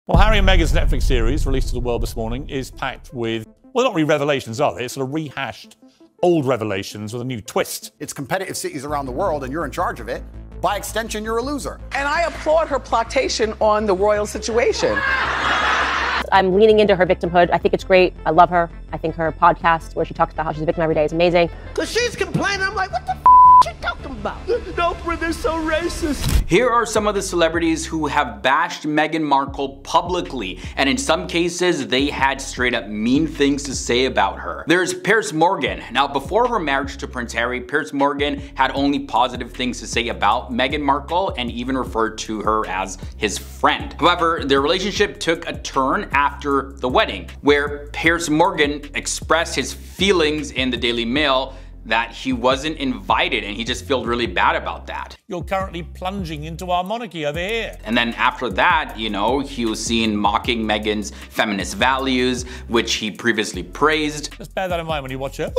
Well, Harry and Meghan's Netflix series, released to the world this morning, is packed with, well, not really revelations, are they? It's sort of rehashed old revelations with a new twist. It's competitive cities around the world, and you're in charge of it. By extension, you're a loser. And I applaud her plotation on the royal situation. I'm leaning into her victimhood. I think it's great. I love her. I think her podcast where she talks about how she's a victim every day is amazing. Cause she's complaining, I'm like, what the she talking about? Oprah, they're so racist. Here are some of the celebrities who have bashed Meghan Markle publicly, and in some cases they had straight up mean things to say about her. There's Piers Morgan. Now, before her marriage to Prince Harry, Piers Morgan had only positive things to say about Meghan Markle and even referred to her as his friend. However, their relationship took a turn after the wedding, where Piers Morgan expressed his feelings in the Daily Mail that he wasn't invited, and he just felt really bad about that. You're currently plunging into our monarchy over here. And then after that, you know, he was seen mocking Meghan's feminist values, which he previously praised. Just bear that in mind when you watch it.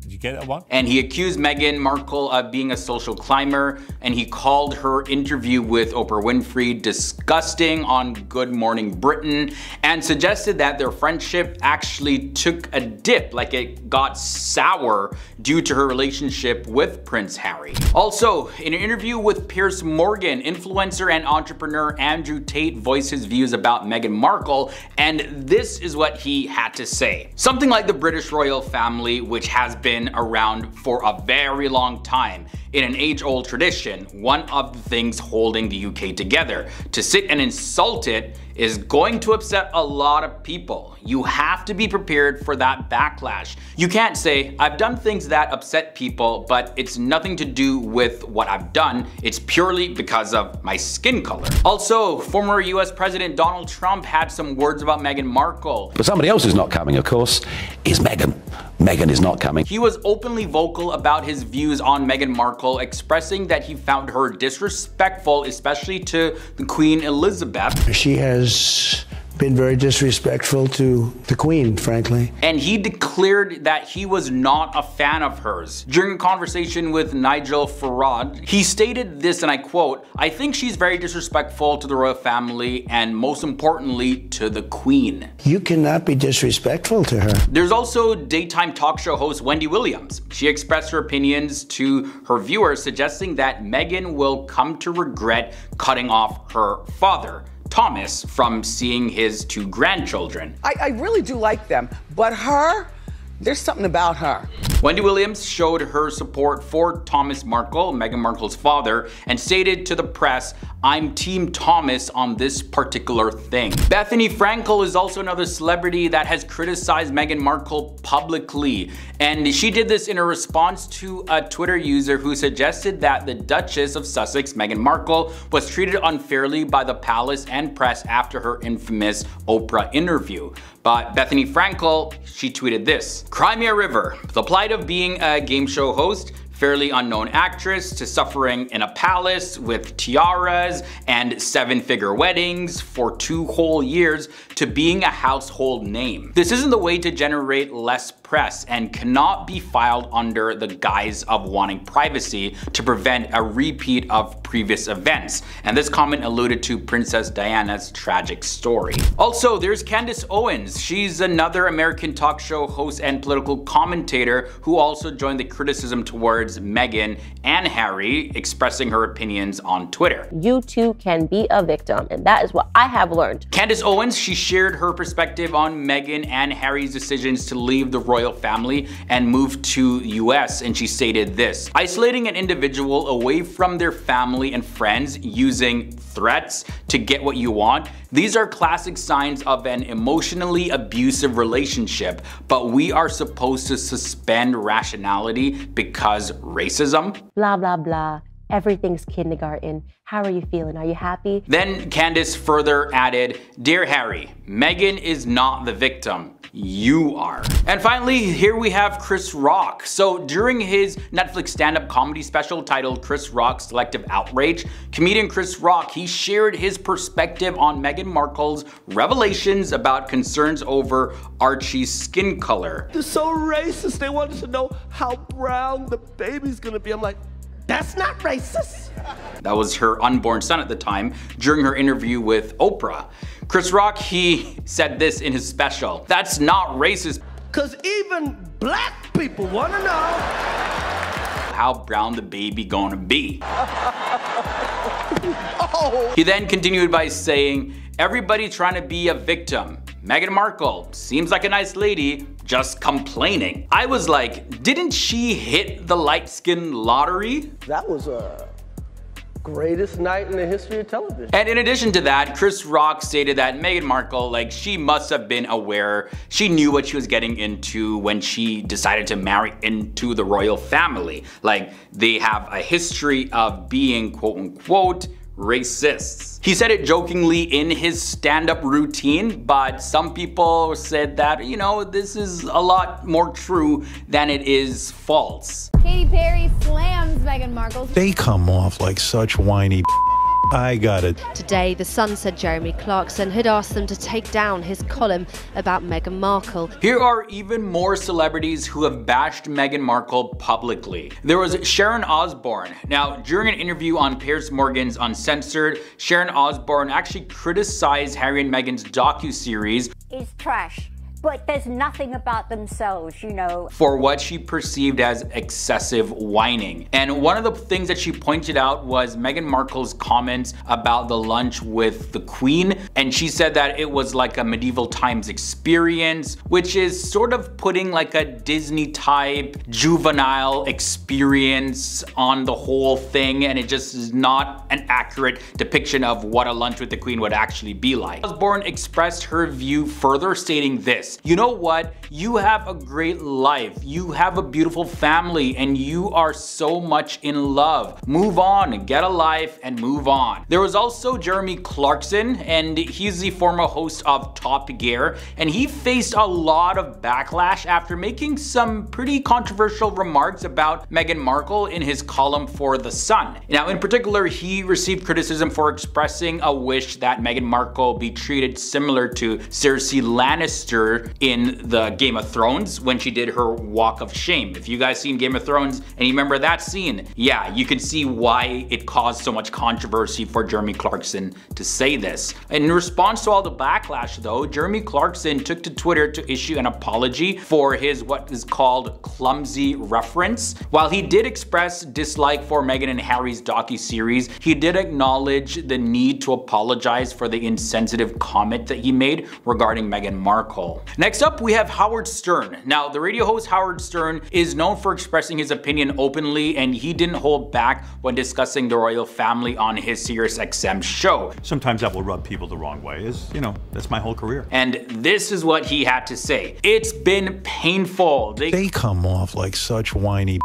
Did you get that one? And he accused Meghan Markle of being a social climber, and he called her interview with Oprah Winfrey disgusting on Good Morning Britain, and suggested that their friendship actually took a dip, like it got sour due to her relationship with Prince Harry. Also, in an interview with Piers Morgan, influencer and entrepreneur Andrew Tate voiced his views about Meghan Markle, and this is what he had to say. Something like the British royal family, which has been around for a very long time. In an age-old tradition, one of the things holding the UK together. To sit and insult it is going to upset a lot of people. You have to be prepared for that backlash. You can't say, I've done things that upset people, but it's nothing to do with what I've done. It's purely because of my skin color. Also, former US President Donald Trump had some words about Meghan Markle. But somebody else who's not coming, of course, is Meghan. Meghan is not coming. He was openly vocal about his views on Meghan Markle, expressing that he found her disrespectful, especially to the Queen Elizabeth. She has been very disrespectful to the Queen, frankly. And he declared that he was not a fan of hers. During a conversation with Nigel Farage, he stated this, and I quote, "I think she's very disrespectful to the royal family and most importantly to the Queen." You cannot be disrespectful to her. There's also daytime talk show host Wendy Williams. She expressed her opinions to her viewers, suggesting that Meghan will come to regret cutting off her father, Thomas, from seeing his two grandchildren. I really do like them, but her, there's something about her. Wendy Williams showed her support for Thomas Markle, Meghan Markle's father, and stated to the press, "I'm Team Thomas on this particular thing." Bethany Frankel is also another celebrity that has criticized Meghan Markle publicly, and she did this in a response to a Twitter user who suggested that the Duchess of Sussex, Meghan Markle, was treated unfairly by the palace and press after her infamous Oprah interview. But Bethany Frankel, she tweeted this: "Crimea River, the plight of being a game show host, fairly unknown actress, to suffering in a palace with tiaras and seven-figure weddings for 2 whole years, to being a household name. This isn't the way to generate less press and cannot be filed under the guise of wanting privacy to prevent a repeat of previous events." And this comment alluded to Princess Diana's tragic story. Also, there's Candace Owens. She's another American talk show host and political commentator who also joined the criticism towards Meghan and Harry, expressing her opinions on Twitter. You too can be a victim, and that is what I have learned. Candace Owens, she shared her perspective on Meghan and Harry's decisions to leave the royal family and move to the US, and she stated this: "Isolating an individual away from their family and friends using threats to get what you want, these are classic signs of an emotionally abusive relationship, but we are supposed to suspend rationality because racism?" Blah, blah, blah. Everything's kindergarten. How are you feeling? Are you happy? Then Candace further added, "Dear Harry, Meghan is not the victim. You are." And finally, here we have Chris Rock. So during his Netflix stand-up comedy special titled Chris Rock's Selective Outrage, comedian Chris Rock, he shared his perspective on Meghan Markle's revelations about concerns over Archie's skin color. They're so racist. They wanted to know how brown the baby's gonna be. I'm like, That's not racist. That was her unborn son at the time during her interview with Oprah. Chris Rock, he said this in his special. That's not racist. Cause even black people wanna know how brown the baby gonna be. He then continued by saying, everybody trying to be a victim. Meghan Markle seems like a nice lady, just complaining. I was like, didn't she hit the light skin lottery? that was a greatest night in the history of television. And in addition to that, Chris Rock stated that Meghan Markle, like, she must have been aware, she knew what she was getting into when she decided to marry into the royal family. Like, they have a history of being quote unquote racists. He said it jokingly in his stand-up routine, but some people said that, you know, this is a lot more true than it is false. Katy Perry slams Meghan Markle. They come off like such whiny I got it. Today, The Sun said Jeremy Clarkson had asked them to take down his column about Meghan Markle. Here are even more celebrities who have bashed Meghan Markle publicly. There was Sharon Osbourne. Now, during an interview on Piers Morgan's Uncensored, Sharon Osbourne actually criticized Harry and Meghan's docuseries. It's trash. But there's nothing about themselves, you know. For what she perceived as excessive whining. And one of the things that she pointed out was Meghan Markle's comments about the lunch with the Queen. And she said that it was like a medieval times experience, which is sort of putting like a Disney type juvenile experience on the whole thing. And it just is not an accurate depiction of what a lunch with the Queen would actually be like. Osbourne expressed her view further, stating this: you know what? You have a great life. You have a beautiful family and you are so much in love. Move on, get a life and move on. There was also Jeremy Clarkson, and he's the former host of Top Gear, and he faced a lot of backlash after making some pretty controversial remarks about Meghan Markle in his column for The Sun. Now, in particular, he received criticism for expressing a wish that Meghan Markle be treated similar to Cersei Lannister in the Game of Thrones when she did her walk of shame. If you guys seen Game of Thrones and you remember that scene, yeah, you can see why it caused so much controversy for Jeremy Clarkson to say this. In response to all the backlash though, Jeremy Clarkson took to Twitter to issue an apology for his what is called clumsy reference. While he did express dislike for Meghan and Harry's docuseries, he did acknowledge the need to apologize for the insensitive comment that he made regarding Meghan Markle. Next up, we have Howard Stern. Now, the radio host Howard Stern is known for expressing his opinion openly, and he didn't hold back when discussing the royal family on his SiriusXM show. Sometimes that will rub people the wrong way, you know, that's my whole career. And this is what he had to say. It's been painful. They come off like such whiny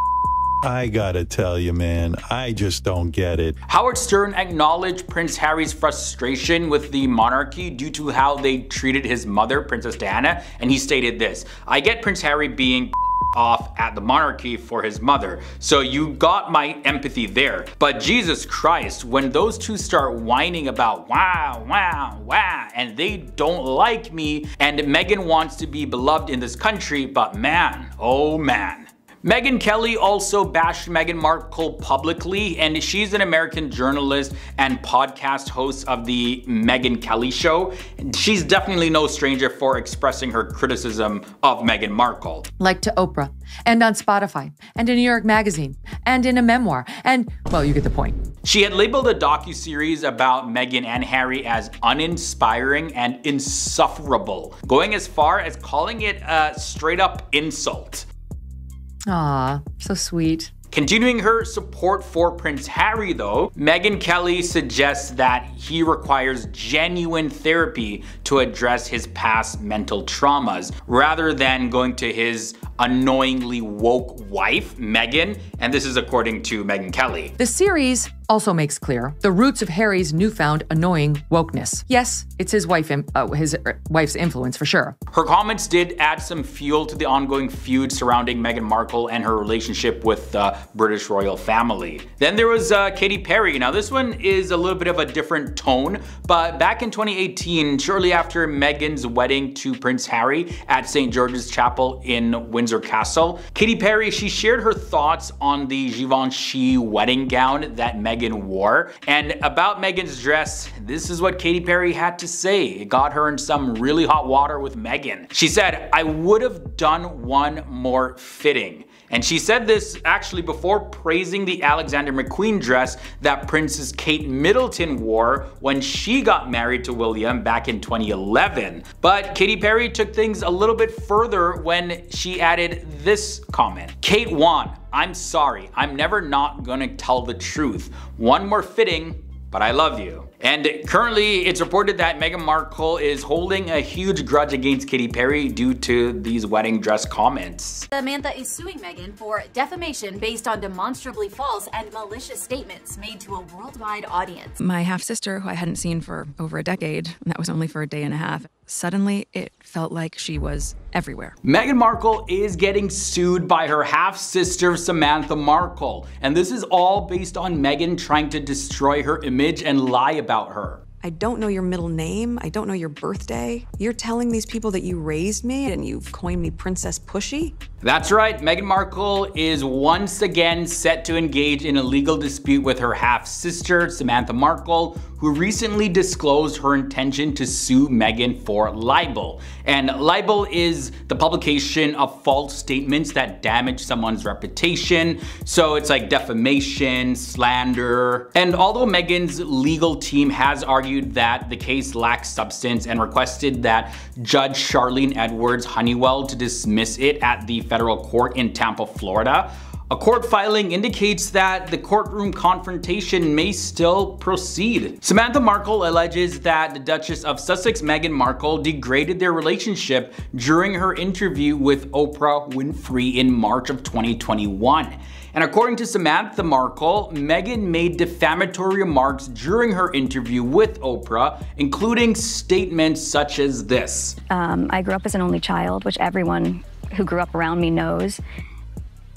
I gotta tell you, man, I just don't get it. Howard Stern acknowledged Prince Harry's frustration with the monarchy due to how they treated his mother, Princess Diana, and he stated this: I get Prince Harry being off at the monarchy for his mother, so you got my empathy there. But Jesus Christ, when those two start whining about wow, wow, wow, and they don't like me, and Meghan wants to be beloved in this country, but man, oh man. Megyn Kelly also bashed Meghan Markle publicly, and she's an American journalist and podcast host of the Megyn Kelly Show. She's definitely no stranger for expressing her criticism of Meghan Markle. Like to Oprah, and on Spotify, and in New York Magazine, and in a memoir, and, well, you get the point. She had labeled a docuseries about Meghan and Harry as uninspiring and insufferable, going as far as calling it a straight-up insult. Aw, so sweet. Continuing her support for Prince Harry though, Megyn Kelly suggests that he requires genuine therapy to address his past mental traumas, rather than going to his annoyingly woke wife, Meghan, and this is according to Megyn Kelly. The series also makes clear the roots of Harry's newfound annoying wokeness. Yes, it's his wife's influence for sure. Her comments did add some fuel to the ongoing feud surrounding Meghan Markle and her relationship with the British royal family. Then there was Katy Perry. Now this one is a little bit of a different tone, but back in 2018, shortly after Meghan's wedding to Prince Harry at St. George's Chapel in Windsor Castle, Katy Perry, she shared her thoughts on the Givenchy wedding gown that Meghan wore. And about Meghan's dress, this is what Katy Perry had to say. It got her in some really hot water with Meghan. She said, "I would have done one more fitting." And she said this actually before praising the Alexander McQueen dress that Princess Kate Middleton wore when she got married to William back in 2011. But Katy Perry took things a little bit further when she added this comment. "Kate won. I'm sorry. I'm never not gonna tell the truth. One more fitting, but I love you." And currently, it's reported that Meghan Markle is holding a huge grudge against Katy Perry due to these wedding dress comments. Samantha is suing Meghan for defamation based on demonstrably false and malicious statements made to a worldwide audience. My half-sister, who I hadn't seen for over a decade, and that was only for a day and a half, suddenly it felt like she was everywhere. Meghan Markle is getting sued by her half-sister Samantha Markle, and this is all based on Meghan trying to destroy her image and lie about her. I don't know your middle name. I don't know your birthday. You're telling these people that you raised me and you've coined me Princess Pushy? That's right, Meghan Markle is once again set to engage in a legal dispute with her half-sister, Samantha Markle, who recently disclosed her intention to sue Meghan for libel. And libel is the publication of false statements that damage someone's reputation. So it's like defamation, slander. And although Meghan's legal team has argued that the case lacks substance and requested that Judge Charlene Edwards Honeywell to dismiss it at the federal court in Tampa, Florida, a court filing indicates that the courtroom confrontation may still proceed. Samantha Markle alleges that the Duchess of Sussex, Meghan Markle, degraded their relationship during her interview with Oprah Winfrey in March of 2021. And according to Samantha Markle, Meghan made defamatory remarks during her interview with Oprah, including statements such as this. I grew up as an only child, which everyone who grew up around me knows.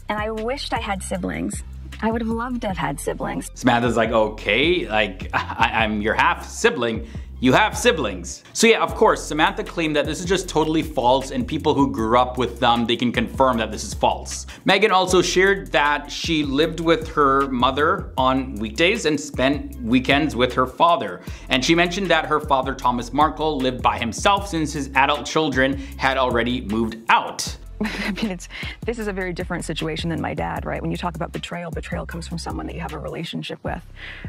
And I wished I had siblings. I would have loved to have had siblings. Samantha's like, okay, like, I'm your half sibling. You have siblings. So yeah, of course, Samantha claimed that this is just totally false, and people who grew up with them, they can confirm that this is false. Meghan also shared that she lived with her mother on weekdays and spent weekends with her father. And she mentioned that her father, Thomas Markle, lived by himself since his adult children had already moved out. I mean, this is a very different situation than my dad, right? When you talk about betrayal, betrayal comes from someone that you have a relationship with,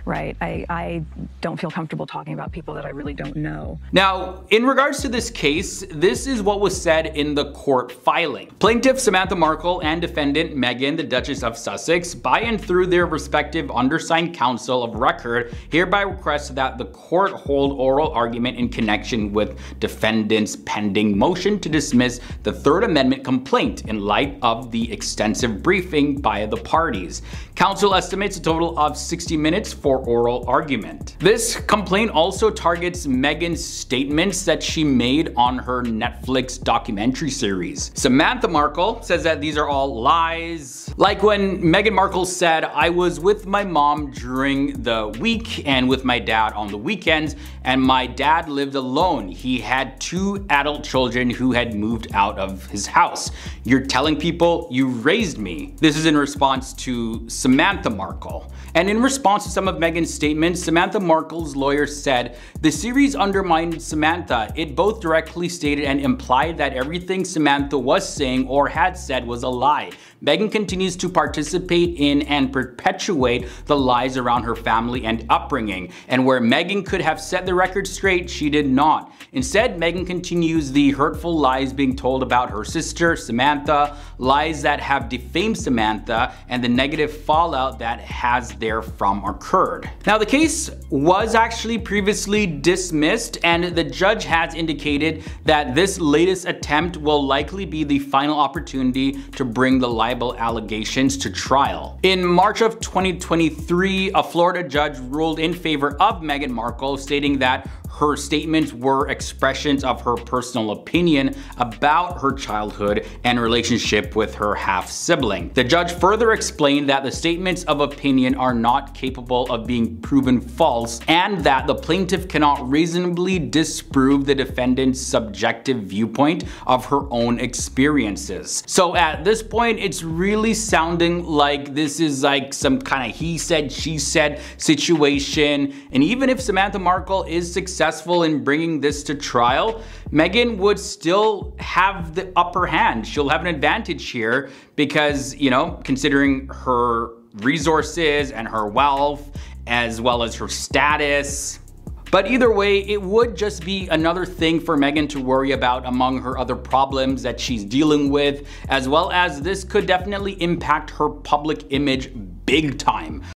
right? I don't feel comfortable talking about people that I really don't know. Now, in regards to this case, this is what was said in the court filing. Plaintiff Samantha Markle and defendant Meghan, the Duchess of Sussex, by and through their respective undersigned counsel of record, hereby request that the court hold oral argument in connection with defendant's pending motion to dismiss the Third Amendment complaint in light of the extensive briefing by the parties. Counsel estimates a total of 60 minutes for oral argument. This complaint also targets Meghan's statements that she made on her Netflix documentary series. Samantha Markle says that these are all lies. Like when Meghan Markle said, "I was with my mom during the week and with my dad on the weekends, and my dad lived alone. He had 2 adult children who had moved out of his house. You're telling people you raised me." This is in response to Samantha Markle. And in response to some of Meghan's statements, Samantha Markle's lawyer said, "The series undermined Samantha. It both directly stated and implied that everything Samantha was saying or had said was a lie. Meghan continues to participate in and perpetuate the lies around her family and upbringing. And where Meghan could have set the record straight, she did not. Instead, Meghan continues the hurtful lies being told about her sister, Samantha, lies that have defamed Samantha, and the negative fallout that has therefrom occurred." Now, the case was actually previously dismissed, and the judge has indicated that this latest attempt will likely be the final opportunity to bring the libel libel allegations to trial. In March of 2023, a Florida judge ruled in favor of Meghan Markle, stating that her statements were expressions of her personal opinion about her childhood and relationship with her half-sibling. The judge further explained that the statements of opinion are not capable of being proven false and that the plaintiff cannot reasonably disprove the defendant's subjective viewpoint of her own experiences. So at this point, it's really sounding like this is like some kind of he said, she said situation. And even if Samantha Markle is successful in bringing this to trial, Meghan would still have the upper hand. She'll have an advantage here because, you know, considering her resources and her wealth, as well as her status. But either way, it would just be another thing for Meghan to worry about among her other problems that she's dealing with, as well as this could definitely impact her public image big time.